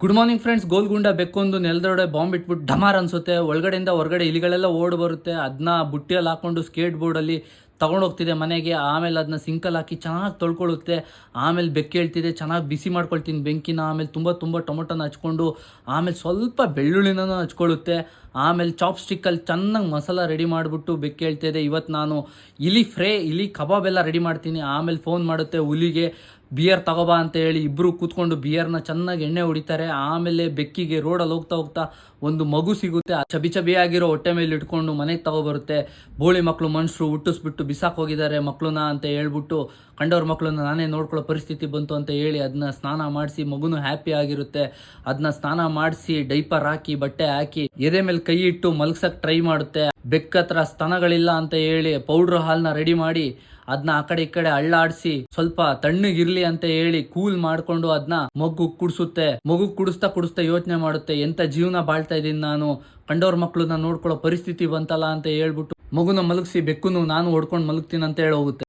Good morning friends. ಗೋಲ್ಗುಂಡ ಬೆಕ್ಕೊಂದು ನೆಲದೊಡೆ ಬಾಂಬ್ ಇಟ್ಬಿಟ್ಟು ಡಮಾರ್ ಅನ್ಸುತ್ತೆ. ಒಳಗಡೆಯಿಂದ ಹೊರಗಡೆ ಇಲಿಗಳೆಲ್ಲ ಓಡ್ ಬರುತ್ತೆ. ಅದನ್ನ ಬುಟ್ಟಿಯಲ್ಲಿ ಹಾಕೊಂಡು ಸ್ಕೇಟ್ ಬೋರ್ಡಲ್ಲಿ ತಗೊಂಡೋಗ್ತಿದೆ ಮನೆಗೆ. ಆಮೇಲೆ ಅದನ್ನ ಸಿಂಕಲ್ಲಿ ಹಾಕಿ ಚೆನ್ನಾಗಿ ತೊಳ್ಕೊಳ್ಳುತ್ತೆ. ಆಮೇಲೆ ಬೆಕ್ಕೆ ಹೇಳ್ತಿದೆ ಚೆನ್ನಾಗಿ ಬಿಸಿ ಮಾಡ್ಕೊಳ್ತೀನಿ ಬೆಂಕಿನ. ಆಮೇಲೆ ತುಂಬ ಟೊಮೊಟೊನ ಹಚ್ಕೊಂಡು ಆಮೇಲೆ ಸ್ವಲ್ಪ ಬೆಳ್ಳುಳ್ಳಿನೂ ಹಚ್ಕೊಳ್ಳುತ್ತೆ. ಆಮೇಲೆ ಚಾಪ್ ಸ್ಟಿಕ್ಕಲ್ಲಿ ಚೆನ್ನಾಗಿ ಮಸಾಲ ರೆಡಿ ಮಾಡಿಬಿಟ್ಟು ಬೆಕ್ಕೆ ಹೇಳ್ತಿದೆ ಇವತ್ತು ನಾನು ಇಲಿ ಕಬಾಬ್ ಎಲ್ಲ ರೆಡಿ ಮಾಡ್ತೀನಿ. ಆಮೇಲೆ ಫೋನ್ ಮಾಡುತ್ತೆ ಹುಲಿಗೆ, ಬಿಯರ್ ತಗೋಬಾ ಅಂತ ಹೇಳಿ ಇಬ್ಬರು ಕೂತ್ಕೊಂಡು ಬಿಯರ್ನ ಚೆನ್ನಾಗಿ ಎಣ್ಣೆ ಹೊಡಿತಾರೆ. ಆಮೇಲೆ ಬೆಕ್ಕಿಗೆ ರೋಡಲ್ಲಿ ಹೋಗ್ತಾ ಹೋಗ್ತಾ ಒಂದು ಮಗು ಸಿಗುತ್ತೆ. ಚಬಿ ಆಗಿರೋ ಹೊಟ್ಟೆ ಮೇಲೆ ಇಟ್ಕೊಂಡು ಮನೆಗೆ ತಗೋಬರುತ್ತೆ. ಬೋಳಿ ಮಕ್ಕಳು ಮನುಷ್ಯರು ಹುಟ್ಟಿಸ್ಬಿಟ್ಟು ಬಿಸಾಕ್ ಹೋಗಿದ್ದಾರೆ ಮಕ್ಕಳನ್ನ ಅಂತ ಹೇಳ್ಬಿಟ್ಟು ಕಂಡವ್ರ ಮಕ್ಕಳನ್ನ ನಾನೇ ನೋಡ್ಕೊಳ್ಳೋ ಪರಿಸ್ಥಿತಿ ಬಂತು ಅಂತ ಹೇಳಿ ಅದನ್ನ ಸ್ನಾನ ಮಾಡಿಸಿ, ಮಗುನು ಹ್ಯಾಪಿ ಆಗಿರುತ್ತೆ. ಅದನ್ನ ಸ್ನಾನ ಮಾಡಿಸಿ ಡೈಪರ್ ಹಾಕಿ ಬಟ್ಟೆ ಹಾಕಿ ಎದೆ ಮೇಲೆ ಕೈ ಇಟ್ಟು ಮಲಗ್ಸಕ್ಕೆ ಟ್ರೈ ಮಾಡುತ್ತೆ. ಬೆಕ್ಕತ್ರ ಸ್ತನಗಳಿಲ್ಲ ಅಂತ ಹೇಳಿ ಪೌಡ್ರ್ ಹಾಲ್ನ ರೆಡಿ ಮಾಡಿ ಅದನ್ನ ಆ ಕಡೆ ಈ ಕಡೆ ಅಳ್ಳಾಡಿಸಿ ಸ್ವಲ್ಪ ತಣ್ಣಗಿರ್ಲಿ ಅಂತ ಹೇಳಿ ಕೂಲ್ ಮಾಡ್ಕೊಂಡು ಅದನ್ನ ಮಗು ಕುಡಿಸುತ್ತೆ. ಮಗು ಕುಡಿಸ್ತಾ ಯೋಚನೆ ಮಾಡುತ್ತೆ, ಎಂತ ಜೀವನ ಬಾಳ್ತಾ ಇದೀನಿ ನಾನು, ಕಂಡವ್ರ ಮಕ್ಕಳನ್ನ ನೋಡ್ಕೊಳ್ಳೋ ಪರಿಸ್ಥಿತಿ ಬಂತಲ್ಲ ಅಂತ ಹೇಳ್ಬಿಟ್ಟು ಮಗುನ ಮಲಗಿಸಿ ಬೆಕ್ಕುನು ನಾನು ಹೊಡ್ಕೊಂಡು ಮಲಗ್ತೀನಿ ಅಂತ ಹೇಳಿ ಹೋಗುತ್ತೆ.